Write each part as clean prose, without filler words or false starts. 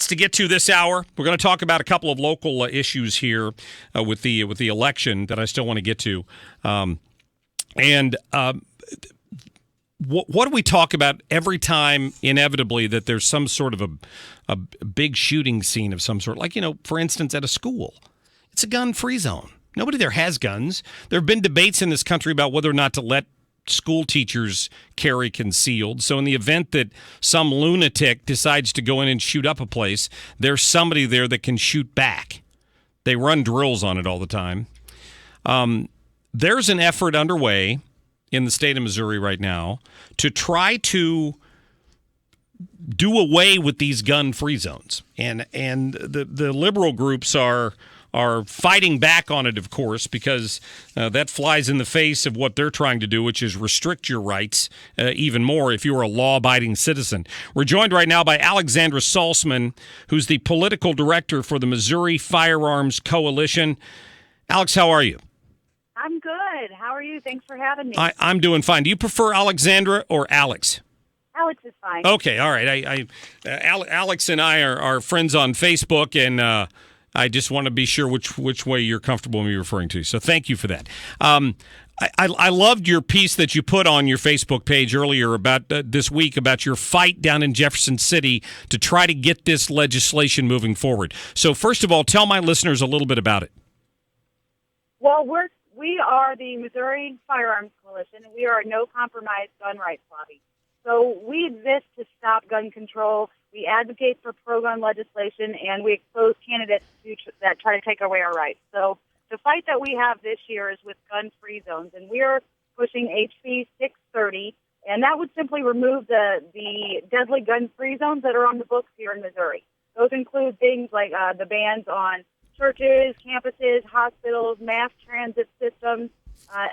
lots to get to this hour. We're going to talk about a couple of local issues here with the election that I still want to get to. What do we talk about every time, inevitably, that there's some sort of a big shooting scene of some sort? Like, for instance, at a school. It's a gun-free zone. Nobody there has guns. There have been debates in this country about whether or not to let school teachers carry concealed. So in the event that some lunatic decides to go in and shoot up a place, there's somebody there that can shoot back. They run drills on it all the time. There's an effort underway in the state of Missouri right now to try to do away with these gun-free zones. And the liberal groups are fighting back on it, of course, because that flies in the face of what they're trying to do, which is restrict your rights even more if you're a law-abiding citizen. We're joined right now by Alexandra Salsman, who's the political director for the Missouri Firearms Coalition. Alex, how are you? I'm good. How are you? Thanks for having me. I'm doing fine. Do you prefer Alexandra or Alex? Alex is fine. Okay, all right. Alex and I are friends on Facebook, and I just want to be sure which way you're comfortable me referring to. So thank you for that. I loved your piece that you put on your Facebook page earlier about this week about your fight down in Jefferson City to try to get this legislation moving forward. So first of all, tell my listeners a little bit about it. Well, we are the Missouri Firearms Coalition, and we are a no-compromise gun rights lobby. So we exist to stop gun control. We advocate for pro-gun legislation, and we expose candidates that try to take away our rights. So the fight that we have this year is with gun-free zones, and we are pushing HB 630, and that would simply remove the deadly gun-free zones that are on the books here in Missouri. Those include things like the bans on churches, campuses, hospitals, mass transit systems.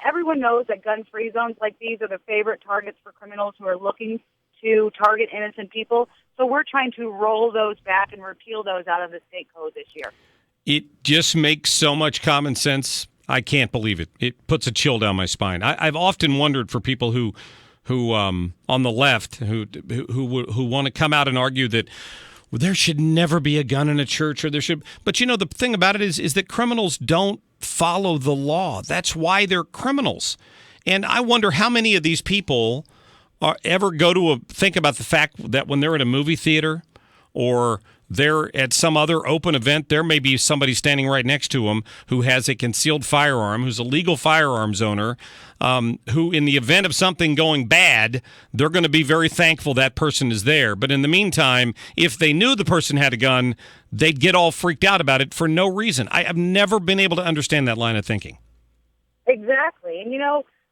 Everyone knows that gun-free zones like these are the favorite targets for criminals who are looking to target innocent people. So we're trying to roll those back and repeal those out of the state code this year. It just makes so much common sense. I can't believe it. It puts a chill down my spine. I've often wondered for people who on the left who want to come out and argue that there should never be a gun in a church, or there should. But the thing about it is that criminals don't follow the law. That's why they're criminals. And I wonder how many of these people ever think about the fact that when they're at a movie theater or they're at some other open event, there may be somebody standing right next to them who has a concealed firearm, who's a legal firearms owner, who in the event of something going bad, they're going to be very thankful that person is there. But in the meantime, if they knew the person had a gun, they'd get all freaked out about it for no reason. I've never been able to understand that line of thinking. Exactly. And,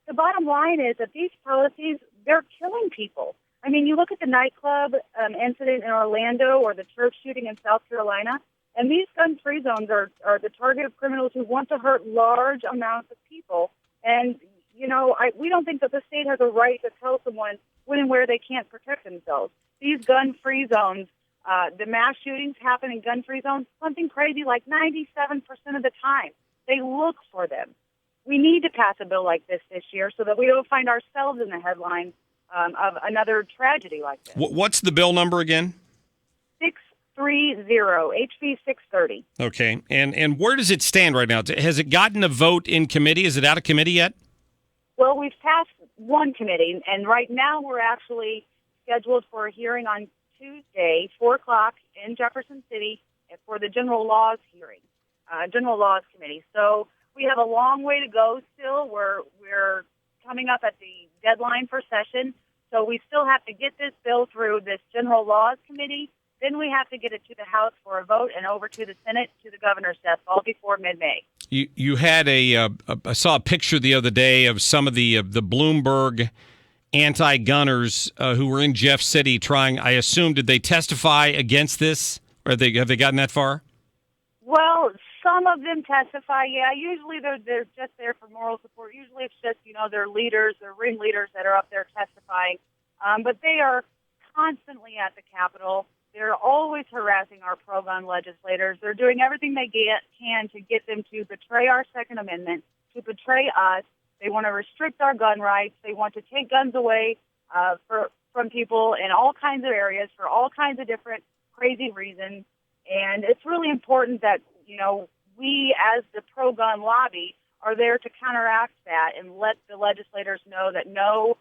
the bottom line is that these policies, they're killing people. I mean, you look at the nightclub incident in Orlando or the church shooting in South Carolina, and these gun-free zones are the target of criminals who want to hurt large amounts of people. And, we don't think that the state has a right to tell someone when and where they can't protect themselves. These gun-free zones, the mass shootings happen in gun-free zones, something crazy like 97% of the time. They look for them. We need to pass a bill like this year so that we don't find ourselves in the headlines of another tragedy like this. What's the bill number again? 630, HB 630. Okay, and where does it stand right now? Has it gotten a vote in committee? Is it out of committee yet? Well, we've passed one committee, and right now we're actually scheduled for a hearing on Tuesday, 4 o'clock in Jefferson City for the General Laws hearing, General Laws Committee. So we have a long way to go still. We're coming up at the deadline for session, so we still have to get this bill through this General Laws Committee. Then we have to get it to the House for a vote and over to the Senate, to the governor's desk, all before mid-May. You had I saw a picture the other day of some of the Bloomberg anti-gunners who were in Jeff City trying, I assume, did they testify against this? Or have they gotten that far? Well, some of them testify, yeah. Usually they're just there for moral support. Usually it's just, their leaders, their ringleaders that are up there testifying. But they are constantly at the Capitol. They're always harassing our pro-gun legislators. They're doing everything they can to get them to betray our Second Amendment, to betray us. They want to restrict our gun rights. They want to take guns away from people in all kinds of areas for all kinds of different crazy reasons. And it's really important that, we as the pro-gun lobby are there to counteract that and let the legislators know that, no,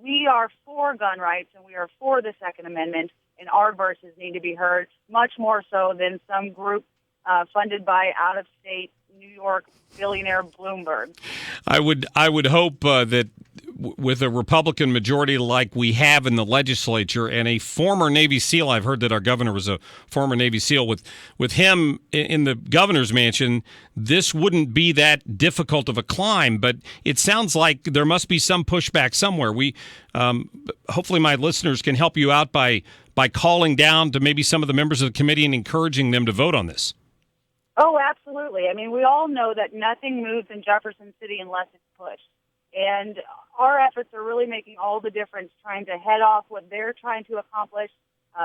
we are for gun rights and we are for the Second Amendment, and our voices need to be heard, much more so than some group funded by out-of-state New York billionaire Bloomberg. I would hope that with a Republican majority like we have in the legislature and a former Navy SEAL, I've heard that our governor was a former Navy SEAL, with him in the governor's mansion, this wouldn't be that difficult of a climb. But it sounds like there must be some pushback somewhere. We hopefully my listeners can help you out by calling down to maybe some of the members of the committee and encouraging them to vote on this. Oh, absolutely. I mean, we all know that nothing moves in Jefferson City unless it's pushed. And our efforts are really making all the difference trying to head off what they're trying to accomplish.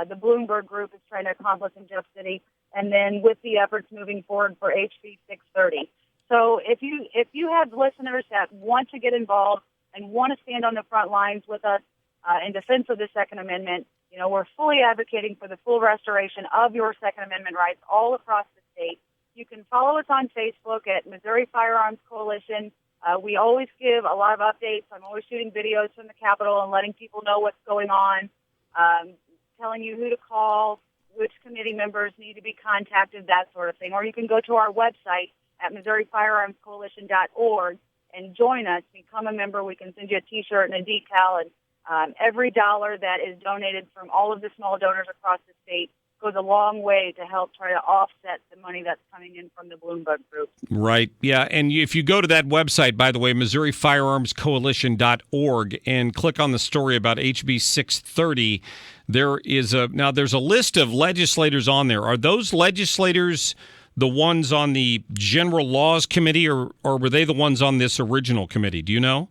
The Bloomberg group is trying to accomplish in Jeff City, and then with the efforts moving forward for HB 630. So if you have listeners that want to get involved and want to stand on the front lines with us in defense of the Second Amendment, we're fully advocating for the full restoration of your Second Amendment rights all across the state. You can follow us on Facebook at Missouri Firearms Coalition. We always give a lot of updates. I'm always shooting videos from the Capitol and letting people know what's going on, telling you who to call, which committee members need to be contacted, that sort of thing. Or you can go to our website at MissouriFirearmsCoalition.org and join us, become a member. We can send you a T-shirt and a decal, and every dollar that is donated from all of the small donors across the state goes a long way to help try to offset the money that's coming in from the Bloomberg group. Right. Yeah. And if you go to that website, by the way, MissouriFirearmsCoalition.org, and click on the story about HB 630, there's a list of legislators on there. Are those legislators the ones on the General Laws Committee, or were they the ones on this original committee? Do you know?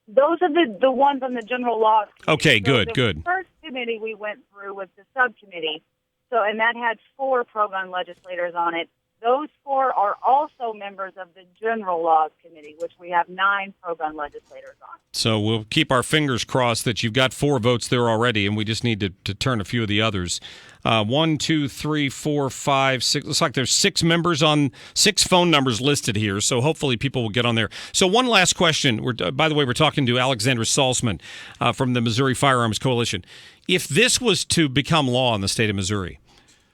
Those are the ones on the General Laws Committee. Okay, good. The first committee we went through was the subcommittee, and that had 4 pro-gun legislators on it. Those 4 are also members of the General Laws Committee, which we have 9 pro-gun legislators on. So we'll keep our fingers crossed that you've got 4 votes there already, and we just need to turn a few of the others. 1, 2, 3, 4, 5, 6. Looks like there's 6 members on 6 phone numbers listed here, so hopefully people will get on there. So one last question. By the way, we're talking to Alexandra Salsman from the Missouri Firearms Coalition. If this was to become law in the state of Missouri,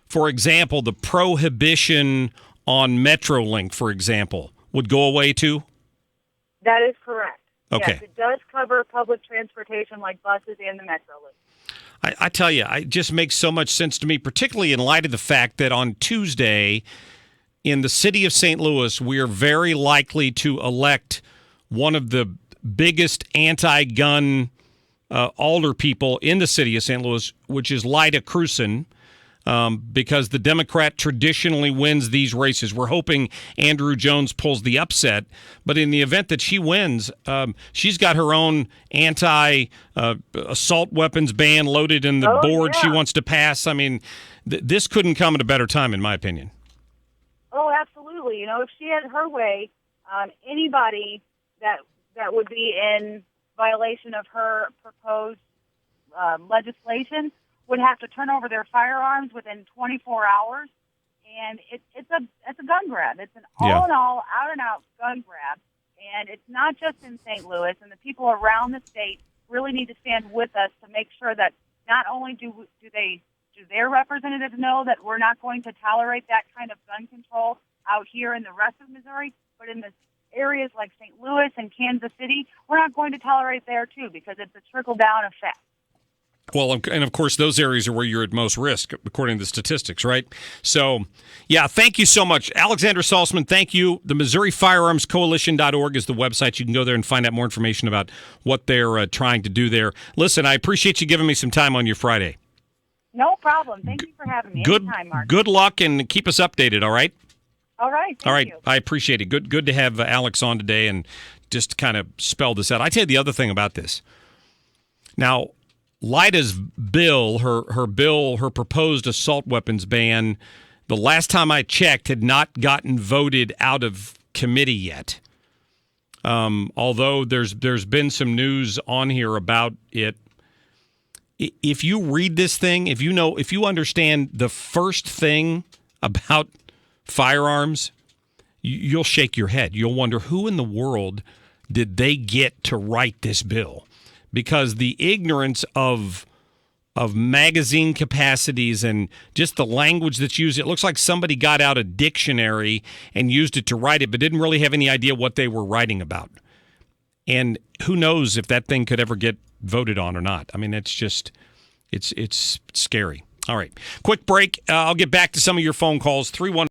for example, the prohibition on Metrolink, for example, would go away too? That is correct. Okay. Yes, it does cover public transportation like buses and the Metrolink. I tell you, it just makes so much sense to me, particularly in light of the fact that on Tuesday in the city of St. Louis, we are very likely to elect one of the biggest anti-gun alder people in the city of St. Louis, which is Lyda Krewson, because the Democrat traditionally wins these races. We're hoping Andrew Jones pulls the upset, but in the event that she wins, she's got her own anti-assault weapons ban loaded in the board she wants to pass. I mean, this couldn't come at a better time, in my opinion. Oh, absolutely. If she had her way, anybody that would be in violation of her proposed legislation would have to turn over their firearms within 24 hours, and it's a gun grab. It's an all-in-all, out-and-out gun grab, and it's not just in St. Louis, and the people around the state really need to stand with us to make sure that not only do their representatives know that we're not going to tolerate that kind of gun control out here in the rest of Missouri, but in the areas like St. Louis and Kansas City, we're not going to tolerate there too, because it's a trickle-down effect. Well, and of course, those areas are where you're at most risk, according to the statistics, right? So, yeah, thank you so much. Alexandra Salsman, thank you. The Missouri Firearms Coalition.org is the website. You can go there and find out more information about what they're trying to do there. Listen, I appreciate you giving me some time on your Friday. No problem. Thank you for having me. Anytime, Marc. Good luck, and keep us updated, all right? All right. Thank you. I appreciate it. Good to have Alex on today and just kind of spell this out. I tell you the other thing about this. Now, Lyda's bill, her proposed assault weapons ban, the last time I checked, had not gotten voted out of committee yet. Although there's been some news on here about it. If you read this thing, if you understand the first thing about firearms, you'll shake your head. You'll wonder who in the world did they get to write this bill? Because the ignorance of magazine capacities and just the language that's used, it looks like somebody got out a dictionary and used it to write it, but didn't really have any idea what they were writing about. And who knows if that thing could ever get voted on or not. I mean, it's scary. All right, quick break. I'll get back to some of your phone calls. 3-1